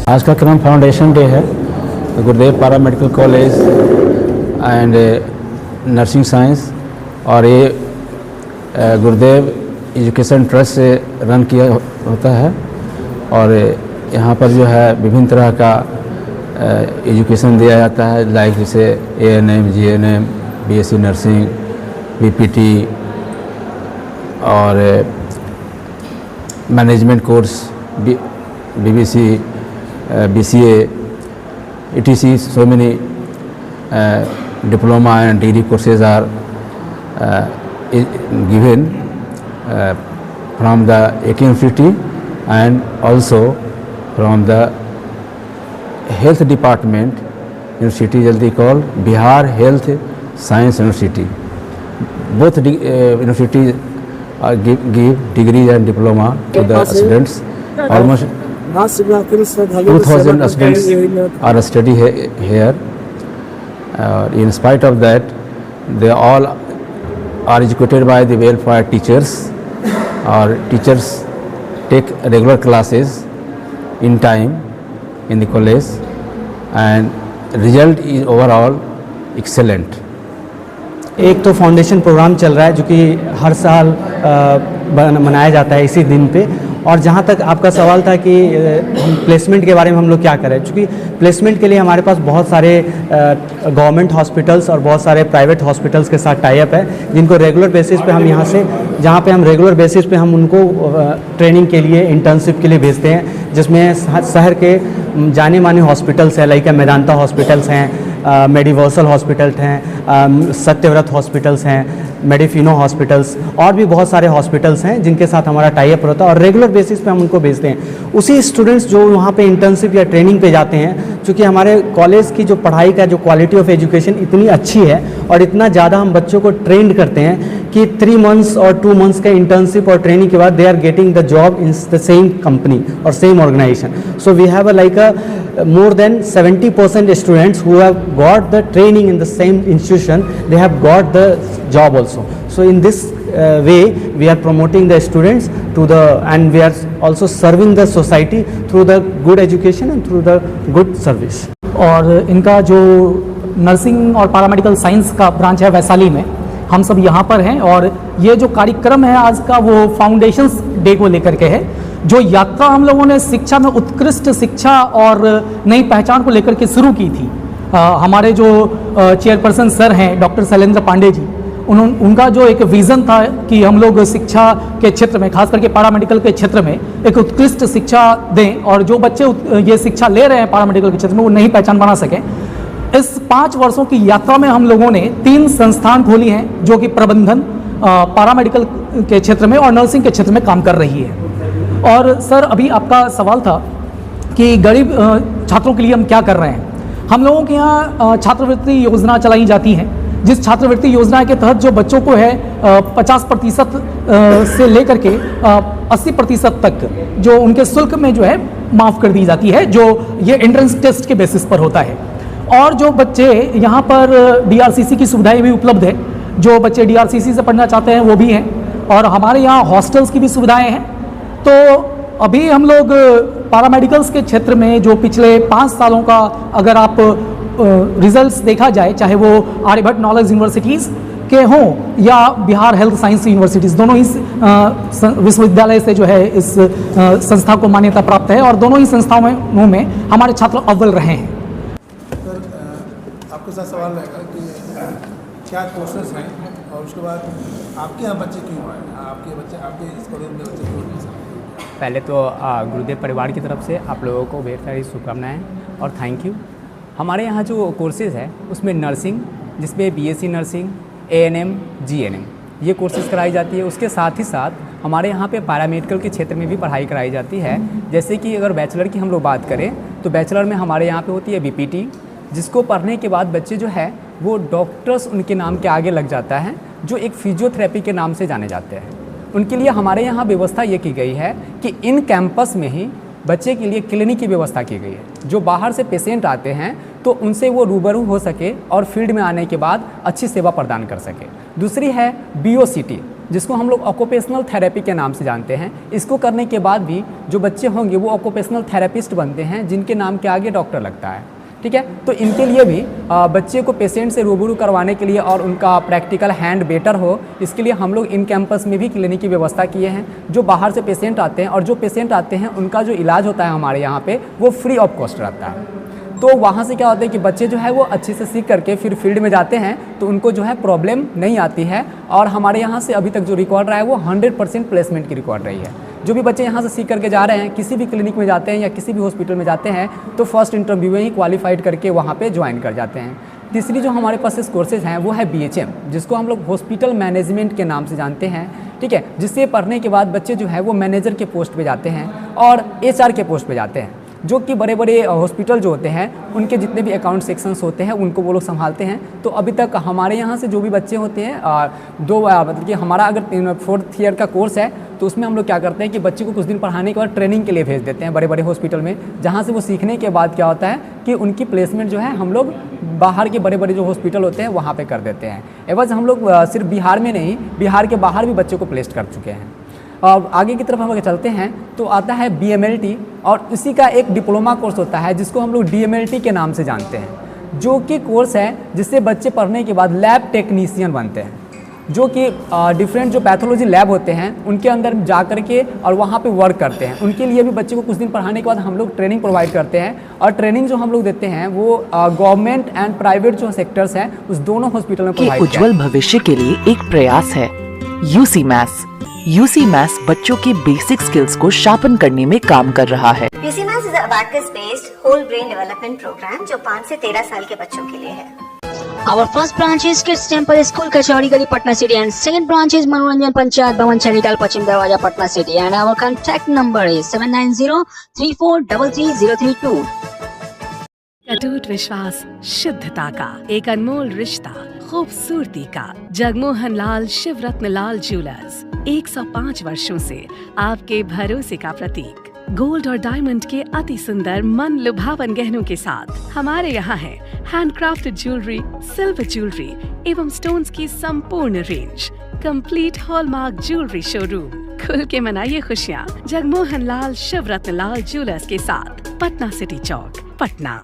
आज का क्रम फाउंडेशन डे है गुरुदेव पारा medical college and nursing science, और ये गुरुदेव एजुकेशन ट्रस्ट से रन किया होता है। और यहाँ पर जो है विभिन्न तरह का एजुकेशन दिया जाता है, लाइक जैसे ANM, GNM, BSc nursing, BPT और management course, BBC, BCA, etc. So many diploma and degree courses are given from the AK University and also from the health department university jaldi called Bihar Health Science University. Both universities give degrees and diploma to the students. Almost 2000 students are study here. In spite of that, they all are educated by the welfare teachers. Our teachers take regular classes in time in the college, and result is overall excellent. एक तो foundation programme चल रहा है जो कि हर साल मनाया जाता है इसी दिन पे। और जहाँ तक आपका सवाल था कि हम प्लेसमेंट के बारे में हम लोग क्या करें, क्योंकि प्लेसमेंट के लिए हमारे पास बहुत सारे गवर्नमेंट हॉस्पिटल्स और बहुत सारे प्राइवेट हॉस्पिटल्स के साथ टाई अप है, जिनको रेगुलर बेसिस पे हम यहाँ से जहाँ पे हम रेगुलर बेसिस पे हम उनको ट्रेनिंग के लिए, इंटर्नशिप के लिए भेजते हैं, जिसमें शहर के जाने माने हॉस्पिटल्स हैं, लाइक मेदांता हॉस्पिटल्स हैं, मेडिवर्सल हॉस्पिटल्स हैं, सत्यव्रत हॉस्पिटल्स हैं, मेडिफिनो हॉस्पिटल्स, और भी बहुत सारे हॉस्पिटल्स हैं जिनके साथ हमारा टाई अप होता है और रेगुलर बेसिस पे हम उनको भेजते हैं। उसी स्टूडेंट्स जो वहाँ पे इंटर्नशिप या ट्रेनिंग पे जाते हैं, क्योंकि हमारे कॉलेज की जो पढ़ाई का जो क्वालिटी ऑफ एजुकेशन इतनी अच्छी है और इतना ज़्यादा हम बच्चों को ट्रेंड करते हैं कि 3 months और 2 months का इंटर्नशिप और ट्रेनिंग के बाद they are getting the job in the same company और same organisation. So we have like more than 70% students who have got the training in the same institution, they have got the job also. So in this way we are promoting the students to the, and we are also serving the society through the good education and through the good service. और इनका जो nursing और paramedical science का branch है वैशाली में, हम सब यहाँ पर हैं। और ये जो कार्यक्रम है आज का वो फाउंडेशंस डे को लेकर के है। जो यात्रा हम लोगों ने शिक्षा में उत्कृष्ट शिक्षा और नई पहचान को लेकर के शुरू की थी, हमारे जो चेयरपर्सन सर हैं डॉक्टर शैलेंद्र पांडे जी, उनका जो एक विज़न था कि हम लोग शिक्षा के क्षेत्र में, खास करके पैरामेडिकल के क्षेत्र में एक उत्कृष्ट शिक्षा दें, और जो बच्चे ये शिक्षा ले रहे हैं पैरामेडिकल के क्षेत्र में वो नई पहचान बना सकें। इस 5 वर्षों की यात्रा में हम लोगों ने 3 संस्थान खोली हैं जो कि प्रबंधन, पैरामेडिकल के क्षेत्र में और नर्सिंग के क्षेत्र में काम कर रही है। और सर, अभी आपका सवाल था कि गरीब छात्रों के लिए हम क्या कर रहे हैं। हम लोगों के यहाँ छात्रवृत्ति योजना चलाई जाती है, जिस छात्रवृत्ति योजना के तहत जो बच्चों को है 50% से लेकर के 80% तक जो उनके शुल्क में जो है माफ़ कर दी जाती है, जो ये एंट्रेंस टेस्ट के बेसिस पर होता है। और जो बच्चे यहाँ पर DRCC की सुविधाएं भी उपलब्ध है, जो बच्चे DRCC से पढ़ना चाहते हैं वो भी हैं, और हमारे यहाँ हॉस्टल्स की भी सुविधाएं हैं। तो अभी हम लोग पैरामेडिकल्स के क्षेत्र में जो पिछले 5 सालों का अगर आप रिजल्ट्स देखा जाए, चाहे वो आर्यभट्ट नॉलेज यूनिवर्सिटीज़ के हों या बिहार हेल्थ साइंस यूनिवर्सिटीज़, दोनों ही विश्वविद्यालय से जो है इस संस्था को मान्यता प्राप्त है, और दोनों ही संस्थाओं में हमारे छात्र अव्वल रहे हैं। सर, आपके साथ सवाल रहेगा कि क्या कोर्सेस हैं, और उसके बाद आपके यहाँ बच्चे क्यों आए, आपके इस कॉलेज में बच्चे क्यों आए? पहले तो गुरुदेव परिवार की तरफ से आप लोगों को ढेर सारी शुभकामनाएँ और थैंक यू। हमारे यहाँ जो कोर्सेज़ है उसमें नर्सिंग, जिसमें BSc नर्सिंग, ANM, GNM ये कोर्सेज़ कराई जाती है। उसके साथ ही साथ हमारे यहाँ पे पैरामेडिकल के क्षेत्र में भी पढ़ाई कराई जाती है। जैसे कि अगर बैचलर की हम लोग बात करें तो बैचलर में हमारे यहाँ पे होती है BPT, जिसको पढ़ने के बाद बच्चे जो है वो डॉक्टर्स उनके नाम के आगे लग जाता है, जो एक फिजियोथेरेपी के नाम से जाने जाते हैं। उनके लिए हमारे यहाँ व्यवस्था ये की गई है कि इन कैंपस में ही बच्चे के लिए क्लिनिक की व्यवस्था की गई है। जो बाहर से पेशेंट आते हैं तो उनसे वो रूबरू हो सके और फील्ड में आने के बाद अच्छी सेवा प्रदान कर सके। दूसरी है BOCT, जिसको हम लोग ऑक्यूपेशनल थेरेपी के नाम से जानते हैं। इसको करने के बाद भी जो बच्चे होंगे वो ऑक्यूपेशनल थेरेपिस्ट बनते हैं, जिनके नाम के आगे डॉक्टर लगता है। ठीक है, तो इनके लिए भी बच्चे को पेशेंट से रूबरू करवाने के लिए और उनका प्रैक्टिकल हैंड बेटर हो, इसके लिए हम लोग इन कैंपस में भी क्लिनिक की व्यवस्था किए हैं। जो बाहर से पेशेंट आते हैं और जो पेशेंट आते हैं उनका जो इलाज होता है हमारे यहाँ पे वो फ्री ऑफ कॉस्ट रहता है। तो वहाँ से क्या होता है कि बच्चे जो है वो अच्छे से सीख करके फिर फील्ड में जाते हैं तो उनको जो है प्रॉब्लम नहीं आती है। और हमारे यहाँ से अभी तक जो रिकॉर्ड रहा है वो 100% प्लेसमेंट की रिकॉर्ड रही है। जो भी बच्चे यहाँ से सीख करके जा रहे हैं, किसी भी क्लिनिक में जाते हैं या किसी भी हॉस्पिटल में जाते हैं तो फर्स्ट इंटरव्यू में ही क्वालिफाइड करके वहाँ पे ज्वाइन कर जाते हैं। तीसरी जो हमारे पास इस कोर्सेज हैं वो है BHM, जिसको हम लोग हॉस्पिटल मैनेजमेंट के नाम से जानते हैं। ठीक है, जिससे पढ़ने के बाद बच्चे जो है वो मैनेजर के पोस्ट पे जाते हैं और HR के पोस्ट पे जाते हैं, जो कि बड़े बड़े हॉस्पिटल जो होते हैं उनके जितने भी अकाउंट सेक्शंस होते हैं उनको वो लोग संभालते हैं। तो अभी तक हमारे यहाँ से जो भी बच्चे होते हैं मतलब कि हमारा अगर 4th ईयर का कोर्स है तो उसमें हम लोग क्या करते हैं कि बच्चे को कुछ दिन पढ़ाने के बाद ट्रेनिंग के लिए भेज देते हैं बड़े बड़े हॉस्पिटल में, जहाँ से वो सीखने के बाद क्या होता है कि उनकी प्लेसमेंट जो है हम लोग बाहर के बड़े बड़े जो हॉस्पिटल होते हैं वहाँ पे कर देते हैं। एवज हम लोग सिर्फ बिहार में नहीं, बिहार के बाहर भी बच्चों को प्लेस्ड कर चुके हैं। और आगे की तरफ हम अगर चलते हैं तो आता है BMLT, और इसी का एक डिप्लोमा कोर्स होता है जिसको हम लोग DMLT के नाम से जानते हैं, जो कि कोर्स है जिससे बच्चे पढ़ने के बाद लैब टेक्नीशियन बनते हैं, जो कि डिफरेंट जो पैथोलॉजी लैब होते हैं उनके अंदर जा कर के और वहाँ पे वर्क करते हैं। उनके लिए भी बच्चे को कुछ दिन पढ़ाने के बाद हम लोग ट्रेनिंग प्रोवाइड करते हैं, और ट्रेनिंग जो हम लोग देते हैं वो गवर्नमेंट एंड प्राइवेट जो सेक्टर्स हैं उस दोनों हॉस्पिटल में प्रोवाइड किया। उज्जवल भविष्य के लिए एक प्रयास है UC Maths। UC Maths बच्चों के बेसिक स्किल्स को शार्पन करने में काम कर रहा है। UC Maths is a abacus based whole brain development program जो 5 से 13 साल के बच्चों के लिए है। Our first branch is Kids Temple School, Kachori Gali, Patna City, and second branch is Manoranjan Panchayat Bhavan, Charital, Pachim Darwaja, Patna City, and our contact number is 7903433032। अटूट विश्वास, शुद्धता का एक अनमोल रिश्ता, खूबसूरती का। जगमोहन लाल शिवरत्न लाल ज्वेलर्स 105 वर्षों से आपके भरोसे का प्रतीक। गोल्ड और डायमंड के अति सुंदर मन लुभावन गहनों के साथ हमारे यहाँ है हैंडक्राफ्टेड ज्वेलरी, सिल्वर ज्वेलरी एवं स्टोन्स की संपूर्ण range. Complete hallmark jewellery showroom. खुल के मनाइए खुशियाँ जगमोहन लाल शिवरत्न लाल ज्वेलर्स के साथ, पटना सिटी चौक, पटना।